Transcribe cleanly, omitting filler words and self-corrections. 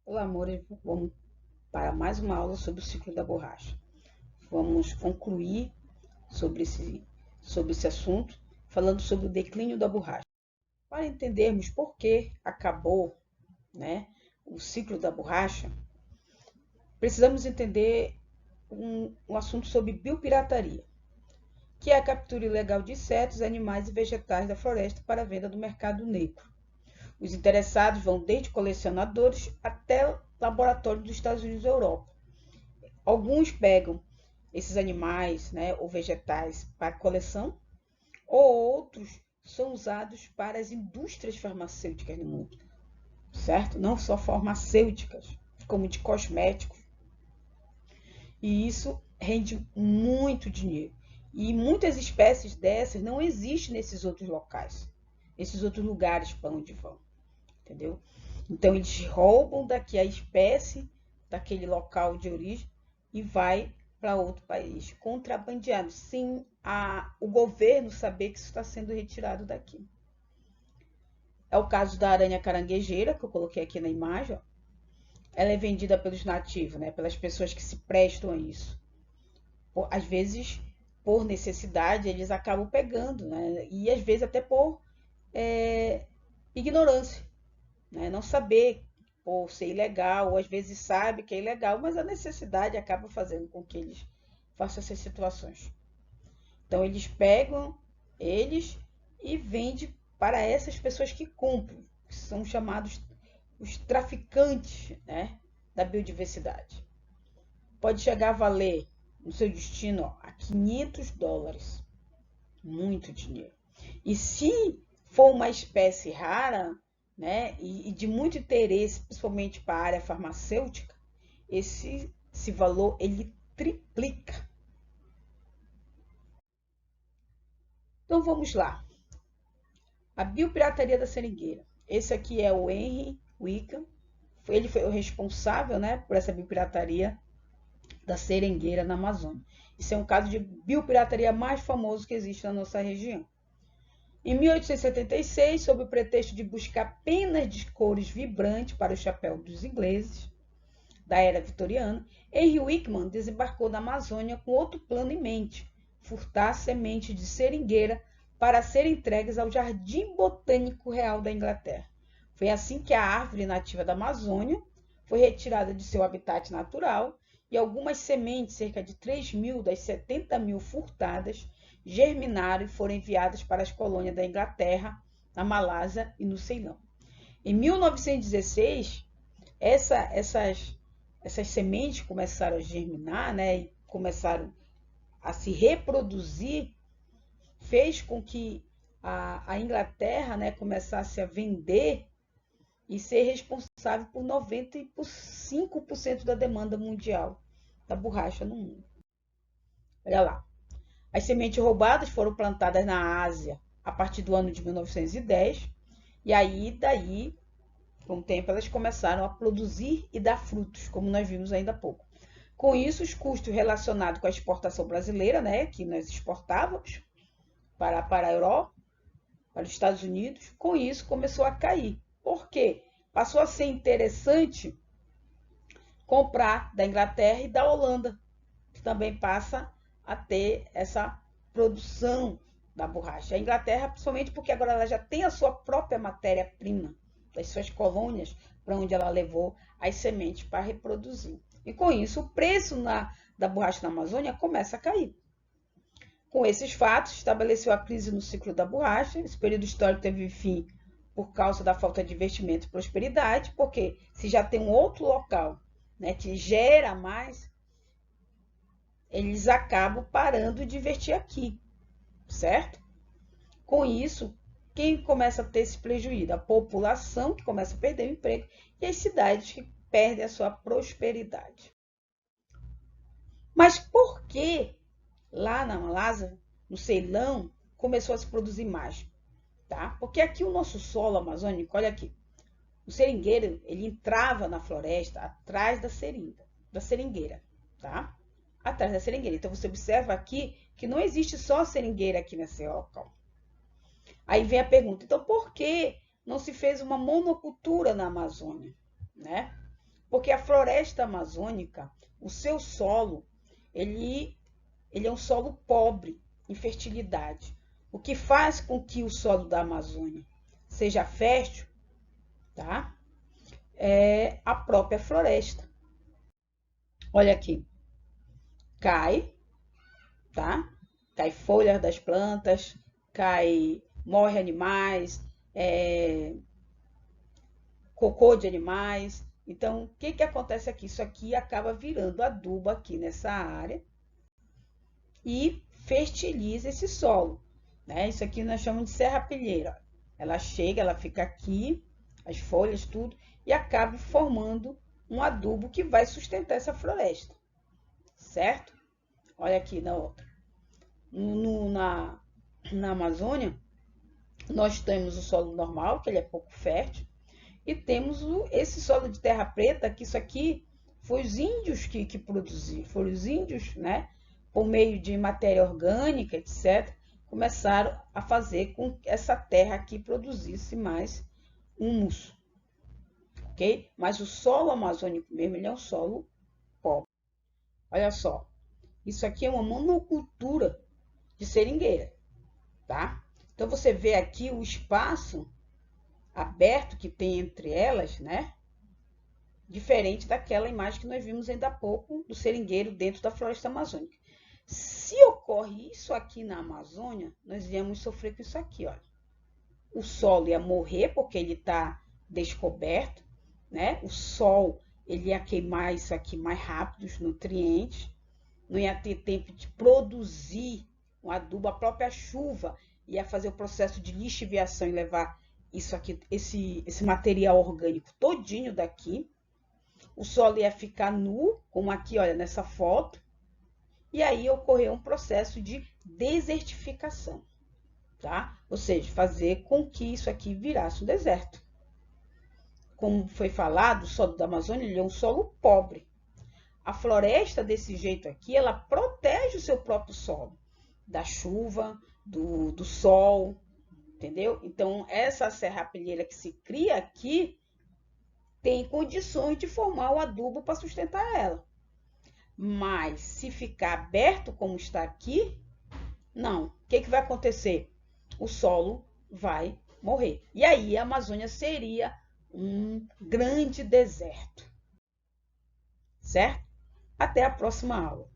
Olá, amores. Vamos para mais uma aula sobre o ciclo da borracha. Vamos concluir sobre esse assunto, falando sobre o declínio da borracha. Para entendermos por que acabou, né, o ciclo da borracha, precisamos entender um assunto sobre biopirataria, que é a captura ilegal de insetos, animais e vegetais da floresta para a venda no mercado negro. Os interessados vão desde colecionadores até laboratórios dos Estados Unidos e Europa. Alguns pegam esses animais, né, ou vegetais para coleção, ou outros são usados para as indústrias farmacêuticas no mundo, certo? Não só farmacêuticas, como de cosméticos. E isso rende muito dinheiro. E muitas espécies dessas não existem nesses outros locais, nesses outros lugares para onde vão, entendeu? Então eles roubam daqui a espécie daquele local de origem e vai para outro país, contrabandeado, sem o governo saber que isso está sendo retirado daqui. É o caso da aranha caranguejeira, que eu coloquei aqui na imagem. Ó. Ela é vendida pelos nativos, né, pelas pessoas que se prestam a isso. Às vezes, por necessidade, eles acabam pegando, né, e às vezes até por ignorância, né, não saber ou ser ilegal, ou às vezes sabe que é ilegal, mas a necessidade acaba fazendo com que eles façam essas situações. Então eles pegam eles e vendem para essas pessoas que cumprem, que são chamados os traficantes, né, da biodiversidade. Pode chegar a valer no seu destino ó, a $500, muito dinheiro. E se for uma espécie rara, né, e de muito interesse, principalmente para a área farmacêutica, esse valor ele triplica. Então vamos lá. A biopirataria da seringueira. Esse aqui é o Henry Wickham. Ele foi o responsável, né, por essa biopirataria da seringueira na Amazônia. Isso é um caso de biopirataria mais famoso que existe na nossa região. Em 1876, sob o pretexto de buscar penas de cores vibrantes para o chapéu dos ingleses da era vitoriana, Henry Wickham desembarcou na Amazônia com outro plano em mente: furtar sementes de seringueira para serem entregues ao Jardim Botânico Real da Inglaterra. Foi assim que a árvore nativa da Amazônia foi retirada de seu habitat natural e algumas sementes, cerca de 3.000 das 70.000 furtadas, germinaram e foram enviadas para as colônias da Inglaterra, na Malásia e no Ceilão. Em 1916, essas sementes começaram a germinar, né, e começaram a se reproduzir, fez com que a Inglaterra, né, começasse a vender e ser responsável por 95% da demanda mundial da borracha no mundo. Olha lá. As sementes roubadas foram plantadas na Ásia a partir do ano de 1910 e aí daí, com o tempo, elas começaram a produzir e dar frutos, como nós vimos ainda há pouco. Com isso, os custos relacionados com a exportação brasileira, né, que nós exportávamos para a Europa, para os Estados Unidos, com isso começou a cair. Por quê? Passou a ser interessante comprar da Inglaterra e da Holanda, que também passa a ter essa produção da borracha. A Inglaterra, principalmente porque agora ela já tem a sua própria matéria-prima, das suas colônias, para onde ela levou as sementes para reproduzir. E com isso, o preço da borracha na Amazônia começa a cair. Com esses fatos, estabeleceu a crise no ciclo da borracha. Esse período histórico teve fim por causa da falta de investimento e prosperidade, porque se já tem um outro local, né, que gera mais, eles acabam parando de investir aqui, certo? Com isso, quem começa a ter esse prejuízo? A população, que começa a perder o emprego, e as cidades que perdem a sua prosperidade. Mas por que lá na Malásia, no Ceilão, começou a se produzir mais? Tá? Porque aqui o nosso solo amazônico, olha aqui, o seringueiro, ele entrava na floresta atrás da seringueira, tá? Atrás da seringueira. Então você observa aqui que não existe só a seringueira aqui nesse local. Aí vem a pergunta, então por que não se fez uma monocultura na Amazônia, né? Porque a floresta amazônica, o seu solo, ele é um solo pobre em fertilidade. O que faz com que o solo da Amazônia seja fértil, tá? É a própria floresta. Olha aqui, cai, tá? Cai folhas das plantas, morre animais, cocô de animais. Então, o que acontece aqui? Isso aqui acaba virando adubo aqui nessa área e fertiliza esse solo, né? Isso aqui nós chamamos de serrapilheira. Ela chega, ela fica aqui, as folhas, tudo, e acaba formando um adubo que vai sustentar essa floresta, certo? Olha aqui na outra. Na Amazônia, nós temos o solo normal, que ele é pouco fértil, e temos esse solo de terra preta, que isso aqui foi os índios que produziram, foram os índios, né, por meio de matéria orgânica, etc., começaram a fazer com que essa terra aqui produzisse mais humus, ok? Mas o solo amazônico mesmo, ele é um solo pobre. Olha só, isso aqui é uma monocultura de seringueira, tá? Então, você vê aqui o espaço aberto que tem entre elas, né? Diferente daquela imagem que nós vimos ainda há pouco do seringueiro dentro da floresta amazônica. Se ocorre isso aqui na Amazônia, nós íamos sofrer com isso aqui, olha. O solo ia morrer porque ele está descoberto, né? O sol ele ia queimar isso aqui mais rápido, os nutrientes, não ia ter tempo de produzir um adubo, a própria chuva ia fazer o processo de lixiviação e levar isso aqui, esse material orgânico todinho daqui. O solo ia ficar nu, como aqui, olha, nessa foto, e aí ocorreu um processo de desertificação, tá? Ou seja, fazer com que isso aqui virasse um deserto. Como foi falado, o solo da Amazônia ele é um solo pobre. A floresta desse jeito aqui, ela protege o seu próprio solo da chuva, do sol, entendeu? Então, essa serrapilheira que se cria aqui tem condições de formar o adubo para sustentar ela. Mas se ficar aberto como está aqui, não. O que vai acontecer? O solo vai morrer. E aí a Amazônia seria um grande deserto. Certo? Até a próxima aula.